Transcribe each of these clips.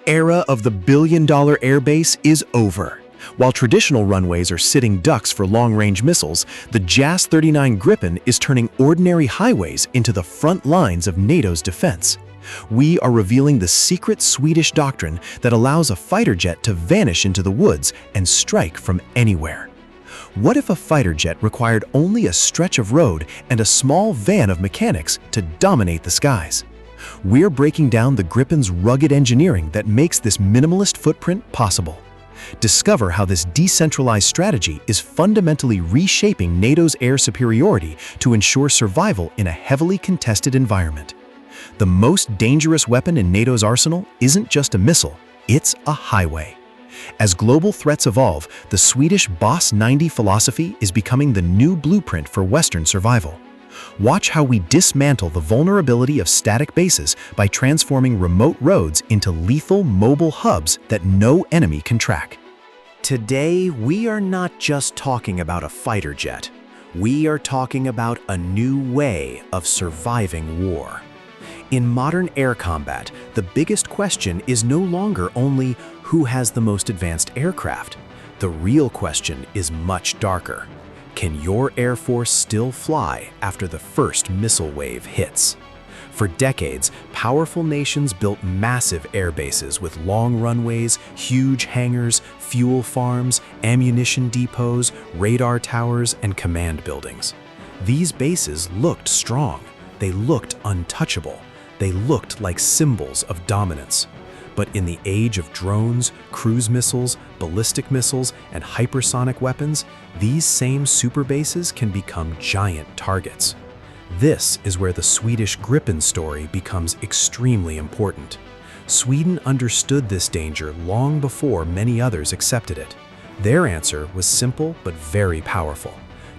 era of the billion-dollar airbase is over. While traditional runways are sitting ducks for long-range missiles, the JAS-39 Gripen is turning ordinary highways into the front lines of NATO's defense. We are revealing the secret Swedish doctrine that allows a fighter jet to vanish into the woods and strike from anywhere. What if a fighter jet required only a stretch of road and a small van of mechanics to dominate the skies? We're breaking down the Gripen's rugged engineering that makes this minimalist footprint possible. Discover how this decentralized strategy is fundamentally reshaping NATO's air superiority to ensure survival in a heavily contested environment. The most dangerous weapon in NATO's arsenal isn't just a missile, it's a highway. As global threats evolve, the Swedish Boss 90 philosophy is becoming the new blueprint for Western survival. Watch how we dismantle the vulnerability of static bases by transforming remote roads into lethal mobile hubs that no enemy can track. Today, we are not just talking about a fighter jet. We are talking about a new way of surviving war. In modern air combat, the biggest question is no longer only who has the most advanced aircraft. The real question is much darker. Can your Air Force still fly after the first missile wave hits? For decades, powerful nations built massive air bases with long runways, huge hangars, fuel farms, ammunition depots, radar towers, and command buildings. These bases looked strong. They looked untouchable. They looked like symbols of dominance. But in the age of drones, cruise missiles, ballistic missiles, and hypersonic weapons, these same superbases can become giant targets. This is where the Swedish Gripen story becomes extremely important. Sweden understood this danger long before many others accepted it. Their answer was simple but very powerful.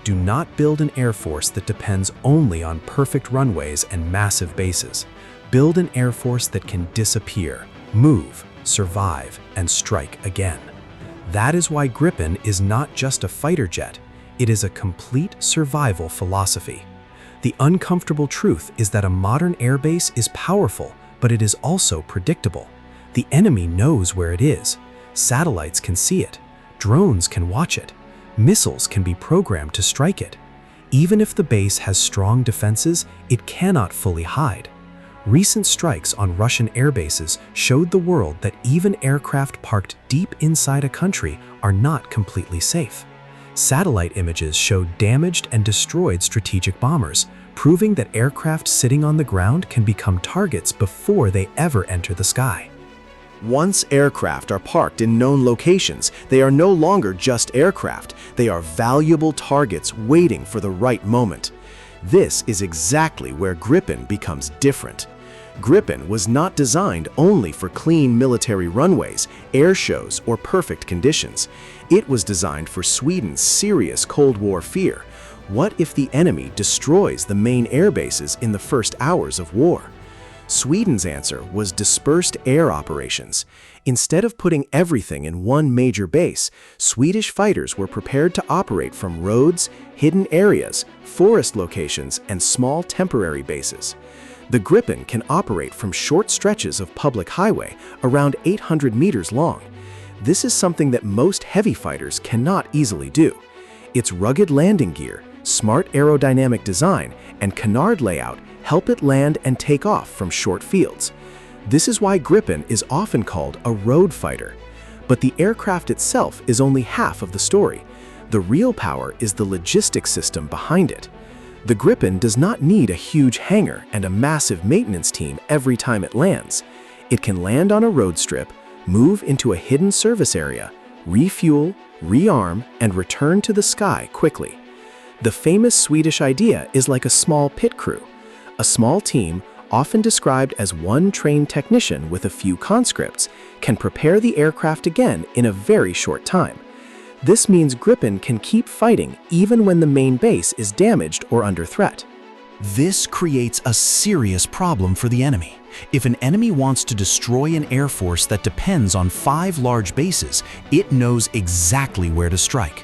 Do not build an air force that depends only on perfect runways and massive bases. Build an air force that can disappear, move, survive, and strike again. That is why Gripen is not just a fighter jet, it is a complete survival philosophy. The uncomfortable truth is that a modern airbase is powerful, but it is also predictable. The enemy knows where it is. Satellites can see it. Drones can watch it. Missiles can be programmed to strike it. Even if the base has strong defenses, it cannot fully hide. Recent strikes on Russian airbases showed the world that even aircraft parked deep inside a country are not completely safe. Satellite images showed damaged and destroyed strategic bombers, proving that aircraft sitting on the ground can become targets before they ever enter the sky. Once aircraft are parked in known locations, they are no longer just aircraft. They are valuable targets waiting for the right moment. This is exactly where Gripen becomes different. Gripen was not designed only for clean military runways, air shows, or perfect conditions. It was designed for Sweden's serious Cold War fear. What if the enemy destroys the main air bases in the first hours of war? Sweden's answer was dispersed air operations. Instead of putting everything in one major base, Swedish fighters were prepared to operate from roads, hidden areas, forest locations, and small temporary bases. The Gripen can operate from short stretches of public highway, around 800 meters long. This is something that most heavy fighters cannot easily do. Its rugged landing gear, smart aerodynamic design, and canard layout help it land and take off from short fields. This is why Gripen is often called a road fighter. But the aircraft itself is only half of the story. The real power is the logistics system behind it. The Gripen does not need a huge hangar and a massive maintenance team every time it lands. It can land on a road strip, move into a hidden service area, refuel, rearm, and return to the sky quickly. The famous Swedish idea is like a small pit crew. A small team, often described as one trained technician with a few conscripts, can prepare the aircraft again in a very short time. This means Gripen can keep fighting even when the main base is damaged or under threat. This creates a serious problem for the enemy. If an enemy wants to destroy an air force that depends on 5 large bases, it knows exactly where to strike.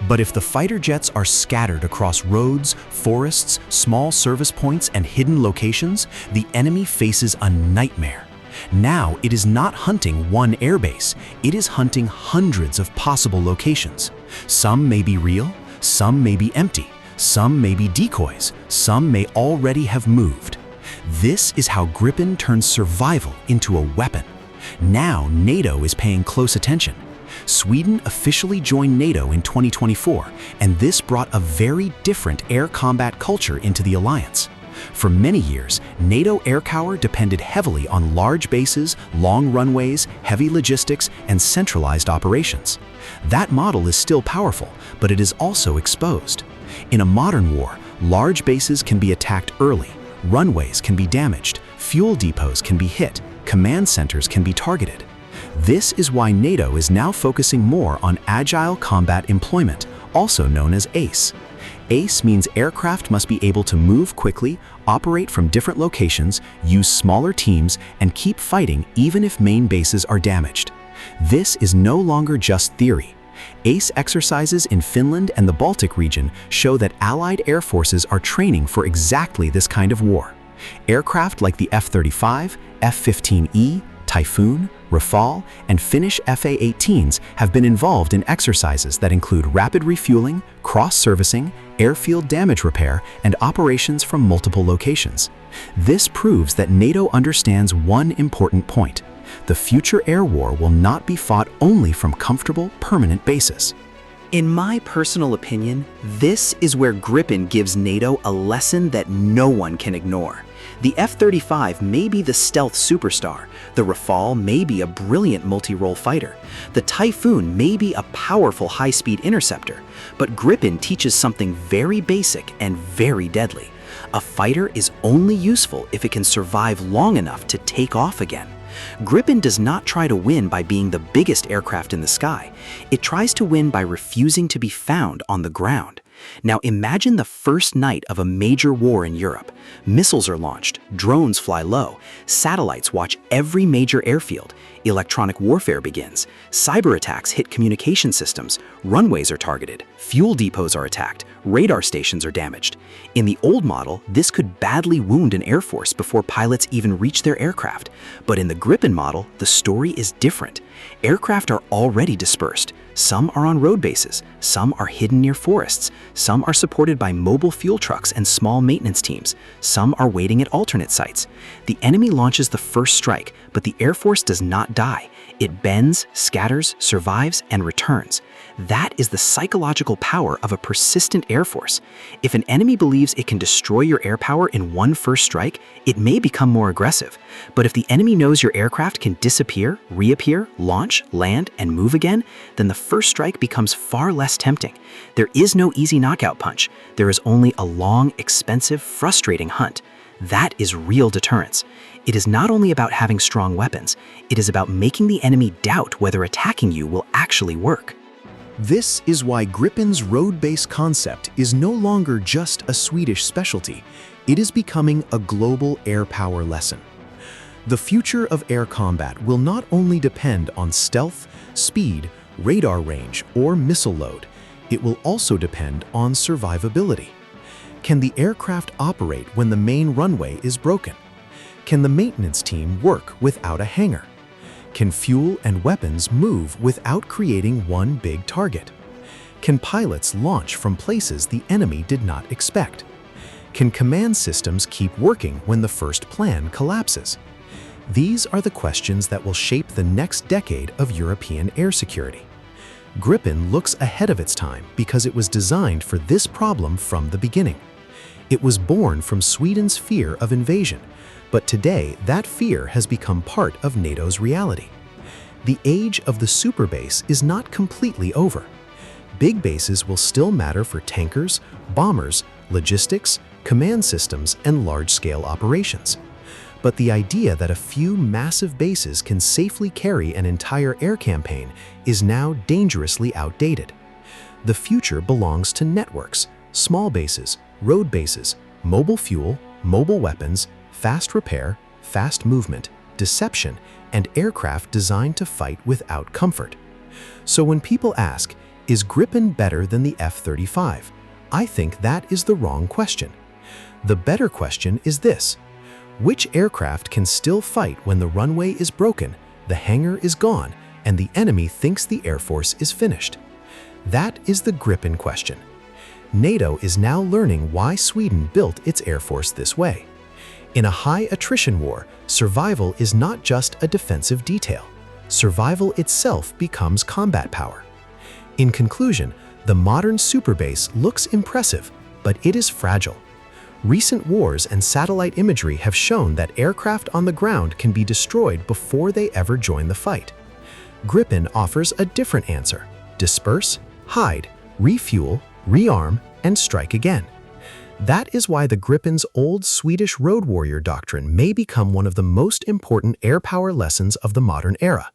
But if the fighter jets are scattered across roads, forests, small service points, and hidden locations, the enemy faces a nightmare. Now it is not hunting one airbase, it is hunting hundreds of possible locations. Some may be real, some may be empty, some may be decoys, some may already have moved. This is how Gripen turns survival into a weapon. Now NATO is paying close attention. Sweden officially joined NATO in 2024, and this brought a very different air combat culture into the alliance. For many years, NATO air power depended heavily on large bases, long runways, heavy logistics, and centralized operations. That model is still powerful, but it is also exposed. In a modern war, large bases can be attacked early, runways can be damaged, fuel depots can be hit, command centers can be targeted. This is why NATO is now focusing more on Agile Combat Employment, also known as ACE. ACE means aircraft must be able to move quickly, operate from different locations, use smaller teams, and keep fighting even if main bases are damaged. This is no longer just theory. ACE exercises in Finland and the Baltic region show that Allied air forces are training for exactly this kind of war. Aircraft like the F-35, F-15E, Typhoon, Rafale, and Finnish FA-18s have been involved in exercises that include rapid refueling, cross-servicing, airfield damage repair, and operations from multiple locations. This proves that NATO understands one important point. The future air war will not be fought only from comfortable, permanent bases. In my personal opinion, this is where Gripen gives NATO a lesson that no one can ignore. The F-35 may be the stealth superstar, the Rafale may be a brilliant multi-role fighter, the Typhoon may be a powerful high-speed interceptor, but Gripen teaches something very basic and very deadly. A fighter is only useful if it can survive long enough to take off again. Gripen does not try to win by being the biggest aircraft in the sky. It tries to win by refusing to be found on the ground. Now imagine the first night of a major war in Europe. Missiles are launched, drones fly low, satellites watch every major airfield, electronic warfare begins, cyber attacks hit communication systems, runways are targeted, fuel depots are attacked, radar stations are damaged. In the old model, this could badly wound an air force before pilots even reach their aircraft. But in the Gripen model, the story is different. Aircraft are already dispersed. Some are on road bases, some are hidden near forests, some are supported by mobile fuel trucks and small maintenance teams, some are waiting at alternate sites. The enemy launches the first strike, but the Air Force does not die. It bends, scatters, survives, and returns. That is the psychological power of a persistent Air Force. If an enemy believes it can destroy your air power in one first strike, it may become more aggressive. But if the enemy knows your aircraft can disappear, reappear, launch, land, and move again, then the first strike becomes far less tempting. There is no easy knockout punch. There is only a long, expensive, frustrating hunt. That is real deterrence. It is not only about having strong weapons, it is about making the enemy doubt whether attacking you will actually work. This is why Gripen's road-based concept is no longer just a Swedish specialty. It is becoming a global air power lesson. The future of air combat will not only depend on stealth, speed, radar range, or missile load. It will also depend on survivability. Can the aircraft operate when the main runway is broken? Can the maintenance team work without a hangar? Can fuel and weapons move without creating one big target? Can pilots launch from places the enemy did not expect? Can command systems keep working when the first plan collapses? These are the questions that will shape the next decade of European air security. Gripen looks ahead of its time because it was designed for this problem from the beginning. It was born from Sweden's fear of invasion, but today that fear has become part of NATO's reality. The age of the superbase is not completely over. Big bases will still matter for tankers, bombers, logistics, command systems, and large-scale operations. But the idea that a few massive bases can safely carry an entire air campaign is now dangerously outdated. The future belongs to networks, small bases, road bases, mobile fuel, mobile weapons, fast repair, fast movement, deception, and aircraft designed to fight without comfort. So when people ask, is Gripen better than the F-35? I think that is the wrong question. The better question is this: Which aircraft can still fight when the runway is broken, the hangar is gone, and the enemy thinks the Air Force is finished? That is the Gripen question. NATO is now learning why Sweden built its Air Force this way. In a high-attrition war, survival is not just a defensive detail. Survival itself becomes combat power. In conclusion, the modern superbase looks impressive, but it is fragile. Recent wars and satellite imagery have shown that aircraft on the ground can be destroyed before they ever join the fight. Gripen offers a different answer: disperse, hide, refuel, rearm, and strike again. That is why the Gripen's old Swedish road warrior doctrine may become one of the most important air power lessons of the modern era.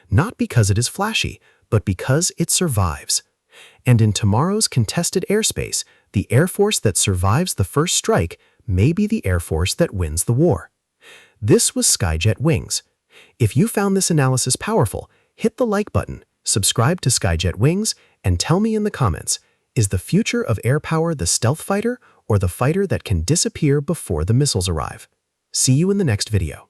Not because it is flashy, but because it survives. And in tomorrow's contested airspace, the Air Force that survives the first strike may be the Air Force that wins the war. This was Skyjet Wings. If you found this analysis powerful, hit the like button, subscribe to Skyjet Wings, and tell me in the comments, is the future of air power the stealth fighter or the fighter that can disappear before the missiles arrive? See you in the next video.